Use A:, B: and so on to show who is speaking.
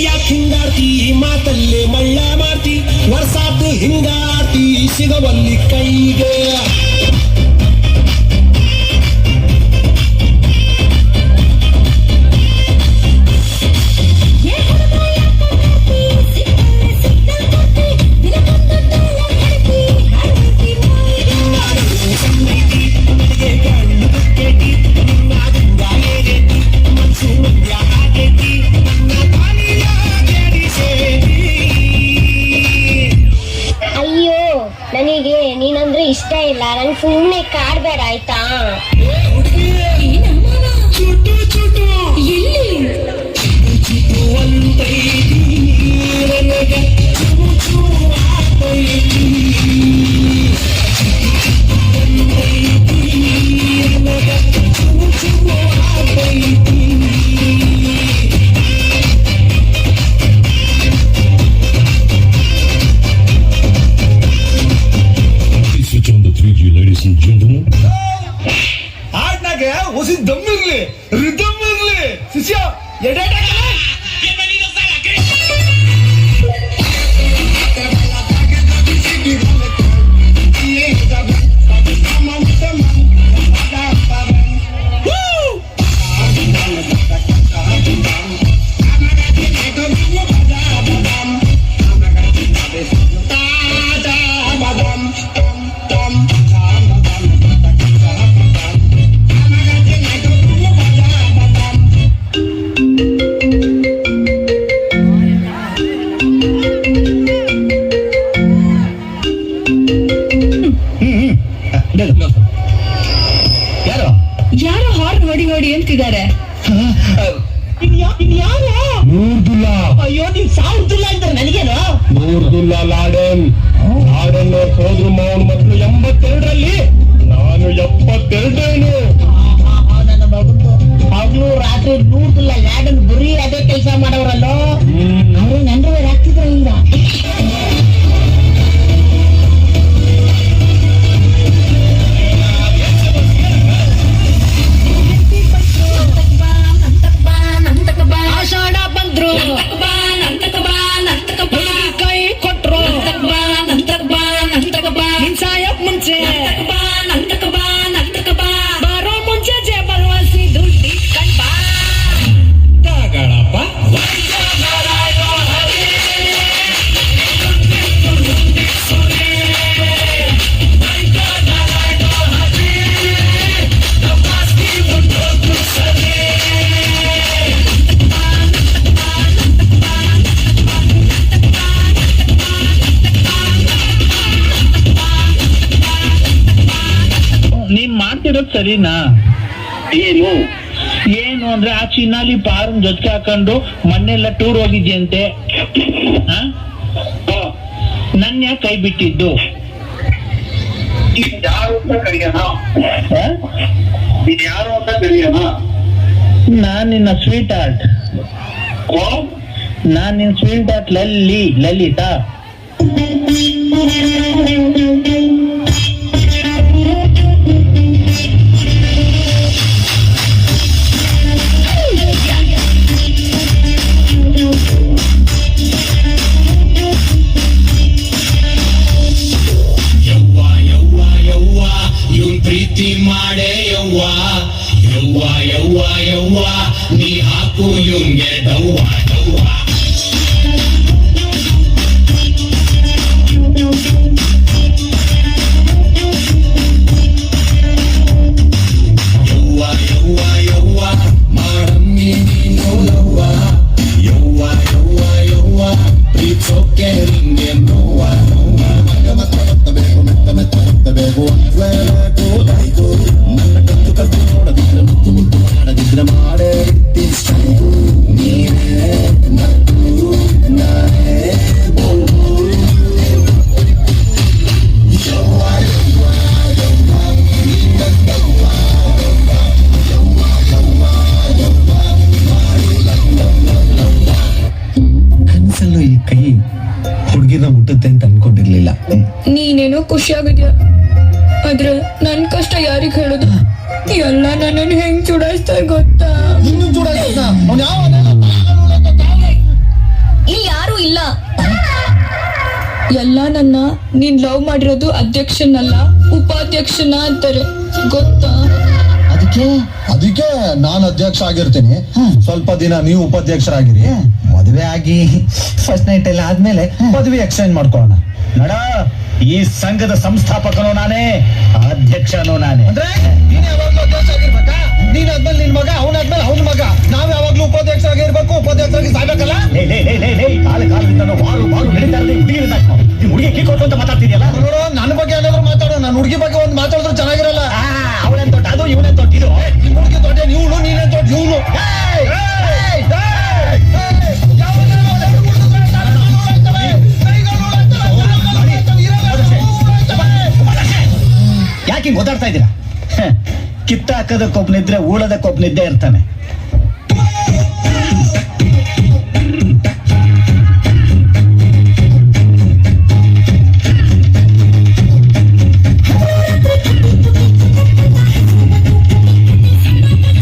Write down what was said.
A: ಯಾಕೆ ಹಿಂಗಾಡ್ತಿ ಮಾತಲ್ಲೇ ಮಳ್ಳ ಮಾಡ್ತಿ ವರ್ಷಾತು ಹಿಂಗಾಡ್ತಿ ಸಿಗವಲ್ಲಿ ಕೈಗೆ
B: ನನಗೆ ನೀನಂದ್ರೆ ಇಷ್ಟ ಇಲ್ಲ. ನನ್ ಸುಮ್ಮನೆ ಕಾಡ್ಬೇಡ ಆಯ್ತಾ?
C: ಹಾಡ್ನಾಗ ಹೊಸ ದಮ್ ಇರ್ಲಿ, ರಿದಮ್ ಇರ್ಲಿ, ಶಿಷ್ಯ
D: ಯಾರೋ ಹಾರ್ನ್ ಹೊಡಿ ಹೊಡಿ ಅಂತಿದ್ದಾರೆ.
C: ನೂರ್ದುಲ್ಲಾ.
D: ಅಯ್ಯೋ ನೀನ್ ಸಾವುದಿಲ್ಲ ಅಂದ್ರೆ ನನಗೇನು?
C: ನೂರ್ದುಲ್ಲಾ ಲಾಡೆನ್ ಸೋದ್ರು ಮಾವನ ಮಕ್ಕಳು 82ರಲ್ಲಿ, ನಾನು 72.
D: ನನ್ನ ಮಗಂದು ಹಗಲು ರಾತ್ರಿ ನೂರ್ದುಲ್ಲ ಲ್ಯಾಡನ್ ಬರೀ ಅದೇ ಕೆಲಸ ಮಾಡೋರಲ್ಲೋ. ಅವರು ನಂಡ್ರವೇರ್ ಆಗ್ತಿದ್ರು ಈಗ. ಆಷಾಢ ಬಂದ್ರು ಕೈ ಕೊಟ್ರು ಸಾಯಕ್ ಮುಂಚೆ ಬರೋ ಮುಂಚೆ ಜಬರ್ವಾಸಿ ದುಡ್ಡಿ ಕಣ್ಬಾ
C: ತಗಳಪ್ಪ.
E: ನೀನ್ ಮಾಡ್ತಿರೋದ್ ಸರಿನಾ? ಏನು ಅಂದ್ರೆ ಆ ಚಿನ್ನಾಲಿ ಪಾರನ್ ಜೊತೆಗೆ ಹಾಕೊಂಡು ಮೊನ್ನೆಲ್ಲ ಟೂರ್ ಹೋಗಿದ್ಯಂತೆ. ನನ್ ಯಾಕೆ ಕೈ ಬಿಟ್ಟಿದ್ದು?
F: ಯಾರು ಅಂತ ಕರಿಯೋಣ?
E: ನಾನ್ ನಿನ್ನ ಸ್ವೀಟ್ ಆರ್ಟ್. ನಾನ್ ನಿನ್ ಸ್ವೀಟ್ ಆರ್ಟ್ ಲಲಿತಾ.
A: ಪ್ರೀತಿ ಮಾಡೆ ಯವ್ವ ಯವ್ವ ಯವ್ವ ಯವ್ವ ನೀ ಹಾಕು ಯುಂಗೆ ದವ್ವ ದವ್ವ. ಯವ್ವ ಯವ್ವ ಯವ್ವ ಮಾಡಮ್ಮಿ ನೀನು ಲವ್ವ ಯವ್ವ ಯವ್ವ ಯವ್ವ ಪ್ರೀತ್ಸೋಕೆ ನಿಂಗೆ ನೋವ ನೋವ. ಮೆತ್ತಬೇಕು ನನ್ನ ಕತ್ತು ಕತ್ತು ನೋಡದಿದ್ರೆ ಮುತ್ತು ಮುತ್ತು ಮಾಡದಿದ್ರೆ ಮಾಡೇ ನೀನೇ ನತ್ತು ನಾನೇ
G: ಕನ್ಸಲ್ಲೂ ಈ ಕೈ ಹುಡುಗಿನ ಮುಟ್ಟುತ್ತೆ ಅಂತ ಅನ್ಕೊಂಡಿರ್ಲಿಲ್ಲ.
D: ನೀನೇನೋ ಖುಷಿಯಾಗಿದ್ಯಾ, ಆದ್ರೆ ನನ್ ಕಷ್ಟ ಯಾರಿಗ್ ಹೇಳುದು? ಎಲ್ಲ ನನ್ನನ್ನು ಹೆಂಗ್ ಚುಡಾಯಿಸ್ತಾರೆ ಗೊತ್ತಾ?
F: ನೀನ್ ಲವ್ ಮಾಡಿರೋದು ಅಧ್ಯಕ್ಷನಲ್ಲ ಉಪಾಧ್ಯಕ್ಷನ ಅಂತಾರೆ ಗೊತ್ತಾ?
G: ಅದಕ್ಕೆ ನಾನು ಅಧ್ಯಕ್ಷ ಆಗಿರ್ತೀನಿ, ಸ್ವಲ್ಪ ದಿನ ನೀವು ಉಪಾಧ್ಯಕ್ಷರಾಗಿರಿ, ಮದುವೆ ಆಗಿ ಫಸ್ಟ್ ನೈಟ್ ಎಲ್ಲ ಆದ್ಮೇಲೆ ಪದವಿ ಎಕ್ಸ್ಚೇಂಜ್ ಮಾಡ್ಕೊಳ್ಳೋಣ. ನಡ, ಈ ಸಂಘದ ಸಂಸ್ಥಾಪಕನು ನಾನೇ, ಅಧ್ಯಕ್ಷನು ನಾನೇ. ಅಂದ್ರೆ ನೀನ್ ಯಾವಾಗ್ಲೂ ಅಧ್ಯಕ್ಷ ಆಗಿರ್ಬೇಕಾ? ನೀನ್ ಆದ್ಮೇಲೆ ನಿನ್ ಮಗ, ಅವನಾದ್ಮೇಲೆ ಅವನ ಮಗ, ನಾವ್ ಯಾವಾಗ್ಲೂ ಉಪಾಧ್ಯಕ್ಷರಾಗಿರ್ಬೇಕು, ಉಪಾಧ್ಯಕ್ಷರಾಗಿ ಸಾಯ್ಬೇಕಲ್ಲ. ಕಾಲದಿಂದ ವಾರು ನಡೀತಾ ಇರೋದು ಹುಡುಗಿ ಕಿಕ್ಕೊಟ್ಟು ಅಂತ ಮಾತಾಡ್ತಿದ್ಯಲ್ಲ. ನೋಡು, ನನ್ನ ಬಗ್ಗೆ ಏನಾದ್ರು ಮಾತಾಡೋ, ನಾನು ಹುಡುಗಿ ಬಗ್ಗೆ ಒಂದು ಮಾತಾಡಿದ್ರೆ ಚೆನ್ನಾಗಿರಲ್ಲ. ಅವಳೇನ್ ದೊಡ್ಡ ಅದು, ಇವನೇನ್ ದೊಡ್ಡ ಇದು, ನಿಮ್ ಹುಡುಗಿ ದೊಡ್ಡ ಇವಳು, ನೀನೇನ್ ದೊಡ್ಡ ಇವನು. ಯಾಕೆ ಓದಾಡ್ತಾ ಇದ್ದೀರಾ? ಕಿತ್ತ ಹಾಕೋದಕ್ಕೊಬ್ನಿದ್ರೆ ಊಳೋದಕ್ಕೊಬ್ನಿದ್ದೇ ಇರ್ತಾನೆ.